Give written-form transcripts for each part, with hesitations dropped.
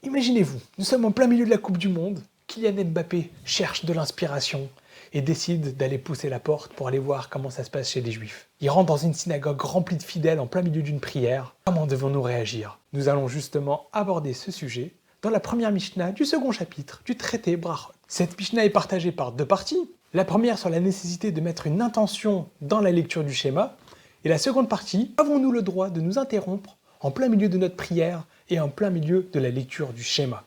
Imaginez-vous, nous sommes en plein milieu de la Coupe du Monde, Kylian Mbappé cherche de l'inspiration et décide d'aller pousser la porte pour aller voir comment ça se passe chez les Juifs. Il rentre dans une synagogue remplie de fidèles en plein milieu d'une prière. Comment devons-nous réagir? Nous allons justement aborder ce sujet dans la première Mishnah du second chapitre du traité Brachot. Cette Mishnah est partagée par deux parties. La première sur la nécessité de mettre une intention dans la lecture du schéma, et la seconde partie, avons-nous le droit de nous interrompre en plein milieu de notre prière et en plein milieu de la lecture du schéma?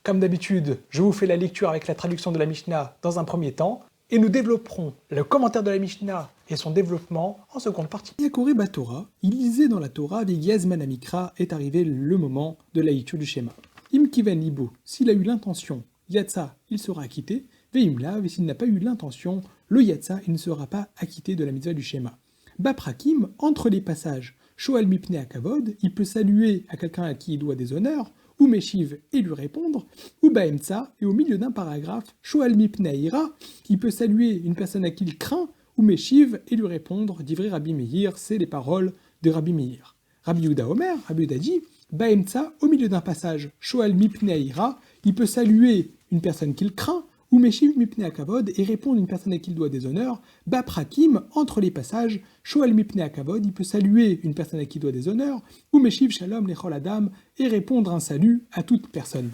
Comme d'habitude, je vous fais la lecture avec la traduction de la Mishnah dans un premier temps, et nous développerons le commentaire de la Mishnah et son développement en seconde partie. Yakoré Batora, il lisait dans la Torah, Vegiaz Manamikra, est arrivé le moment de la lecture du schéma. Im Kiven Libo, s'il a eu l'intention, Yatsa, il sera acquitté, Veimlav, et s'il n'a pas eu l'intention, le Yatsa, il ne sera pas acquitté de la mitzvah du schéma. Baprakim, entre les passages, Shoal Mipne Akavod, il peut saluer à quelqu'un à qui il doit des honneurs, ou Meshiv et lui répondre, ou Baemtsa, et au milieu d'un paragraphe, Shoal Mipne Ira, qui peut saluer une personne à qui il craint, ou Meshiv et lui répondre, d'Ivry Rabbi Meir, c'est les paroles de Rabbi Meir. Rabbi Yehuda Omer, Rabbi Yehuda dit, Baemtsa, au milieu d'un passage, Shoal Mipne Ira, il peut saluer une personne qu'il craint, ou Meshiv Mipne Akavod, et répondre à une personne à qui il doit des honneurs, Baprakim, entre les passages, Shoal Mipne Akavod, il peut saluer une personne à qui il doit des honneurs, ou Meshiv Shalom Lechol Adam, et répondre un salut à toute personne.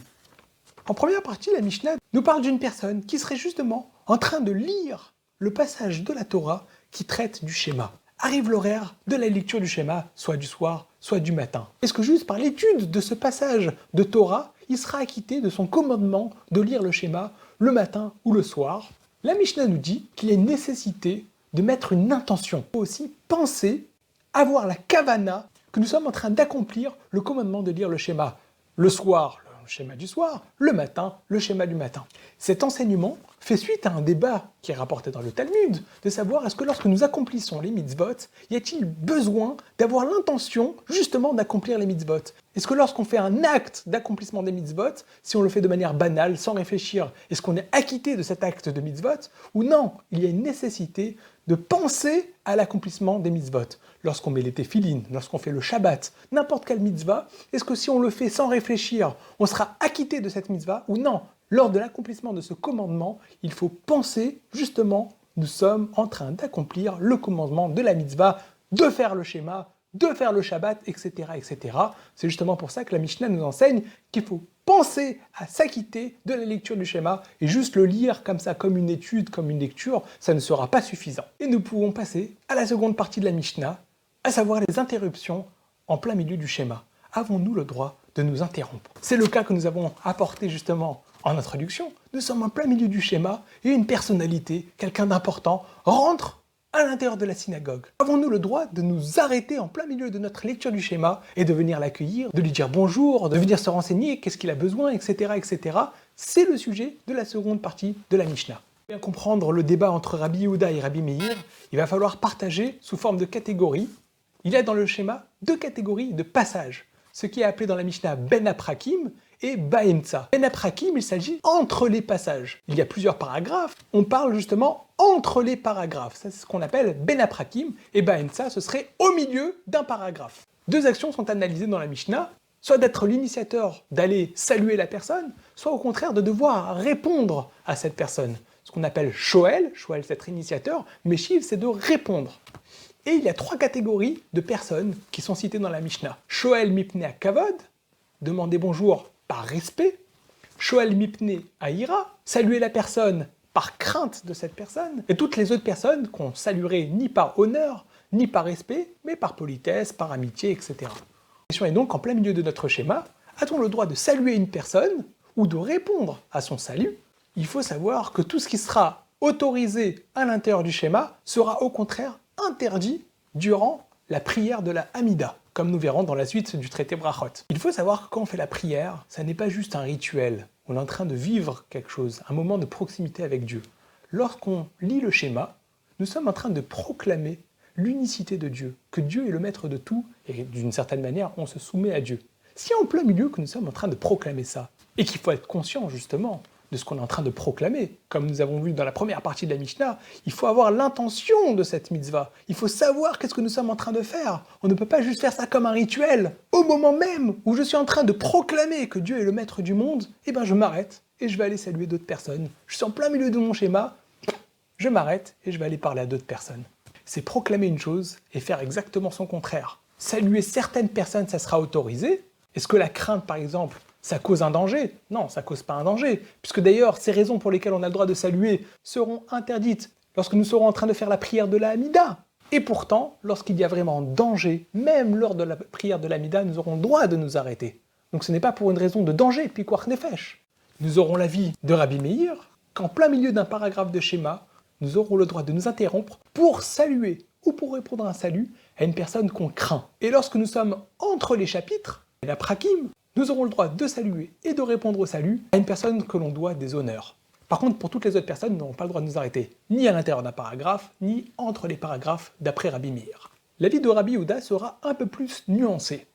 En première partie, la Mishnah nous parle d'une personne qui serait justement en train de lire le passage de la Torah qui traite du schéma. Arrive l'horaire de la lecture du schéma, soit du soir, soit du matin. Est-ce que juste par l'étude de ce passage de Torah, il sera acquitté de son commandement de lire le schéma le matin ou le soir? La Mishnah nous dit qu'il y a une nécessité de mettre une intention. Il faut aussi penser, avoir la kavana, que nous sommes en train d'accomplir le commandement de lire le schéma le soir, le schéma du soir, le matin, le schéma du matin. Cet enseignement fait suite à un débat qui est rapporté dans le Talmud, de savoir est-ce que lorsque nous accomplissons les mitzvot, y a-t-il besoin d'avoir l'intention justement d'accomplir les mitzvot? Est-ce que lorsqu'on fait un acte d'accomplissement des mitzvot, si on le fait de manière banale, sans réfléchir, est-ce qu'on est acquitté de cet acte de mitzvot? Ou non, il y a une nécessité de penser à l'accomplissement des mitzvot. Lorsqu'on met les téphilines, lorsqu'on fait le Shabbat, n'importe quelle mitzvah, est-ce que si on le fait sans réfléchir, on sera acquitté de cette mitzvah ou non? Lors de l'accomplissement de ce commandement, il faut penser, justement, nous sommes en train d'accomplir le commandement de la mitzvah, de faire le schéma, de faire le Shabbat, etc. etc. C'est justement pour ça que la Mishnah nous enseigne qu'il faut penser à s'acquitter de la lecture du schéma, et juste le lire comme ça, comme une étude, comme une lecture, ça ne sera pas suffisant. Et nous pouvons passer à la seconde partie de la Mishnah, à savoir les interruptions en plein milieu du schéma. Avons-nous le droit de nous interrompre? C'est le cas que nous avons apporté justement en introduction. Nous sommes en plein milieu du schéma et une personnalité, quelqu'un d'important, rentre à l'intérieur de la synagogue. Avons-nous le droit de nous arrêter en plein milieu de notre lecture du schéma et de venir l'accueillir, de lui dire bonjour, de venir se renseigner, qu'est-ce qu'il a besoin, etc. etc. C'est le sujet de la seconde partie de la Mishnah. Pour bien comprendre le débat entre Rabbi Yehuda et Rabbi Meir, il va falloir partager sous forme de catégories. Il y a dans le schéma deux catégories de passages, ce qui est appelé dans la Mishnah Ben Aprakim et Baemtsa. Ben Aprakim, il s'agit entre les passages. Il y a plusieurs paragraphes, on parle justement entre les paragraphes. Ça, c'est ce qu'on appelle Ben Aprakim, et Baemtsa, ce serait au milieu d'un paragraphe. Deux actions sont analysées dans la Mishnah, soit d'être l'initiateur d'aller saluer la personne, soit au contraire de devoir répondre à cette personne. Ce qu'on appelle Shoel, Shoel c'est être initiateur, Meshiv c'est de répondre. Et il y a trois catégories de personnes qui sont citées dans la Mishnah. Shoel Mipne Kavod, demander bonjour par respect. Shoel Mipne Aïra, saluer la personne par crainte de cette personne. Et toutes les autres personnes qu'on saluerait ni par honneur, ni par respect, mais par politesse, par amitié, etc. La question est donc en plein milieu de notre schéma, a-t-on le droit de saluer une personne ou de répondre à son salut? Il faut savoir que tout ce qui sera autorisé à l'intérieur du schéma sera au contraire interdit durant la prière de la Hamida, comme nous verrons dans la suite du traité Brachot. Il faut savoir que quand on fait la prière, ça n'est pas juste un rituel, on est en train de vivre quelque chose, un moment de proximité avec Dieu. Lorsqu'on lit le schéma, nous sommes en train de proclamer l'unicité de Dieu, que Dieu est le maître de tout, et d'une certaine manière, on se soumet à Dieu. Si en plein milieu que nous sommes en train de proclamer ça, et qu'il faut être conscient justement de ce qu'on est en train de proclamer. Comme nous avons vu dans la première partie de la Mishnah, il faut avoir l'intention de cette mitzvah. Il faut savoir qu'est-ce que nous sommes en train de faire. On ne peut pas juste faire ça comme un rituel. Au moment même où je suis en train de proclamer que Dieu est le maître du monde, eh ben je m'arrête et je vais aller saluer d'autres personnes. Je suis en plein milieu de mon schéma, je m'arrête et je vais aller parler à d'autres personnes. C'est proclamer une chose et faire exactement son contraire. Saluer certaines personnes, ça sera autorisé. Est-ce que la crainte, par exemple, ça cause un danger? Non, ça ne cause pas un danger, puisque d'ailleurs, ces raisons pour lesquelles on a le droit de saluer seront interdites lorsque nous serons en train de faire la prière de la Hamida. Et pourtant, lorsqu'il y a vraiment danger, même lors de la prière de la Hamida, nous aurons le droit de nous arrêter. Donc ce n'est pas pour une raison de danger, pikuach nefesh. Nous aurons l'avis de Rabbi Meir, qu'en plein milieu d'un paragraphe de schéma, nous aurons le droit de nous interrompre pour saluer ou pour répondre à un salut à une personne qu'on craint. Et lorsque nous sommes entre les chapitres, la prakim, nous aurons le droit de saluer et de répondre au salut à une personne que l'on doit des honneurs. Par contre, pour toutes les autres personnes, nous n'aurons pas le droit de nous arrêter, ni à l'intérieur d'un paragraphe, ni entre les paragraphes d'après Rabbi Meir. L'avis de Rabbi Yehuda sera un peu plus nuancé.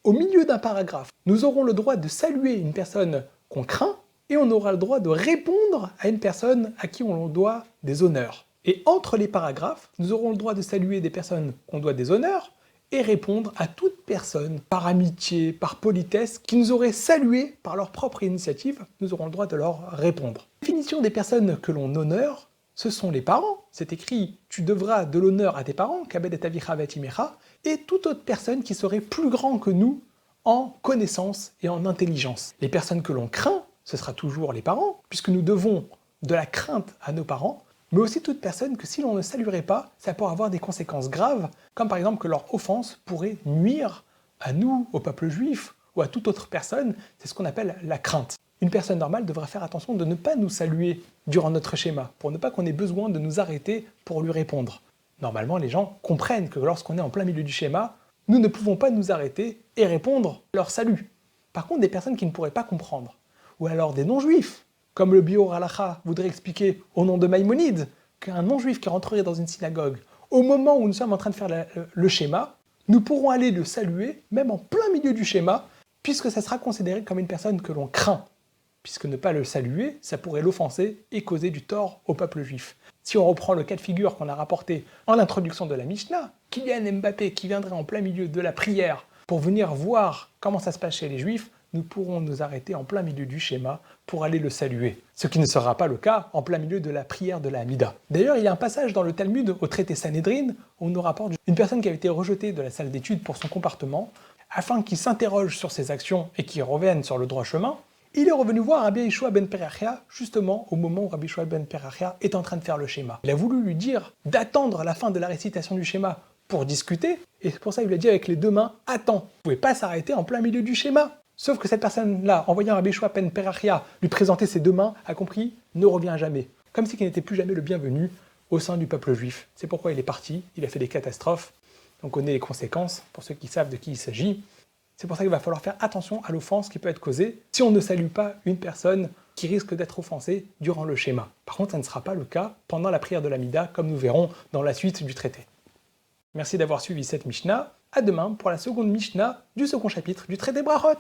Au milieu d'un paragraphe, nous aurons le droit de saluer une personne qu'on craint, et on aura le droit de répondre à une personne à qui on doit des honneurs. Et entre les paragraphes, nous aurons le droit de saluer des personnes qu'on doit des honneurs, et répondre à toute personne, par amitié, par politesse, qui nous aurait salué par leur propre initiative, nous aurons le droit de leur répondre. La définition des personnes que l'on honore, ce sont les parents. C'est écrit « Tu devras de l'honneur à tes parents, kabed et avicha vet imecha » et toute autre personne qui serait plus grand que nous en connaissance et en intelligence. Les personnes que l'on craint, ce sera toujours les parents, puisque nous devons de la crainte à nos parents, mais aussi toute personne que si l'on ne saluerait pas, ça pourrait avoir des conséquences graves, comme par exemple que leur offense pourrait nuire à nous, au peuple juif, ou à toute autre personne, c'est ce qu'on appelle la crainte. Une personne normale devra faire attention de ne pas nous saluer durant notre schéma, pour ne pas qu'on ait besoin de nous arrêter pour lui répondre. Normalement, les gens comprennent que lorsqu'on est en plein milieu du schéma, nous ne pouvons pas nous arrêter et répondre leur salut. Par contre, des personnes qui ne pourraient pas comprendre, ou alors des non-juifs, comme le Biur Halacha voudrait expliquer au nom de Maïmonide, qu'un non-juif qui rentrerait dans une synagogue, au moment où nous sommes en train de faire le schéma, nous pourrons aller le saluer, même en plein milieu du schéma, puisque ça sera considéré comme une personne que l'on craint. Puisque ne pas le saluer, ça pourrait l'offenser et causer du tort au peuple juif. Si on reprend le cas de figure qu'on a rapporté en introduction de la Mishnah, Kylian Mbappé qui viendrait en plein milieu de la prière pour venir voir comment ça se passe chez les juifs, nous pourrons nous arrêter en plein milieu du schéma pour aller le saluer. Ce qui ne sera pas le cas en plein milieu de la prière de la Hamida. D'ailleurs, il y a un passage dans le Talmud, au traité Sanhédrin, où on nous rapporte une personne qui avait été rejetée de la salle d'études pour son comportement, afin qu'il s'interroge sur ses actions et qu'il revienne sur le droit chemin. Il est revenu voir Rabbi Yeshua ben Perachia, justement au moment où Rabbi Yeshua ben Perachia est en train de faire le schéma. Il a voulu lui dire d'attendre la fin de la récitation du schéma pour discuter, et c'est pour ça qu'il lui a dit avec les deux mains « Attends, vous ne pouvez pas s'arrêter en plein milieu du schéma !» Sauf que cette personne-là, en voyant Rabbi Yeshua ben Perachia lui présenter ses deux mains, a compris « Ne reviens jamais !» Comme si qu'il n'était plus jamais le bienvenu au sein du peuple juif. C'est pourquoi il est parti, il a fait des catastrophes, on connaît les conséquences, pour ceux qui savent de qui il s'agit. C'est pour ça qu'il va falloir faire attention à l'offense qui peut être causée si on ne salue pas une personne qui risque d'être offensée durant le schéma. Par contre, ça ne sera pas le cas pendant la prière de l'Amida, comme nous verrons dans la suite du traité. Merci d'avoir suivi cette Mishnah. À demain pour la seconde Mishnah du second chapitre du traité Brachot.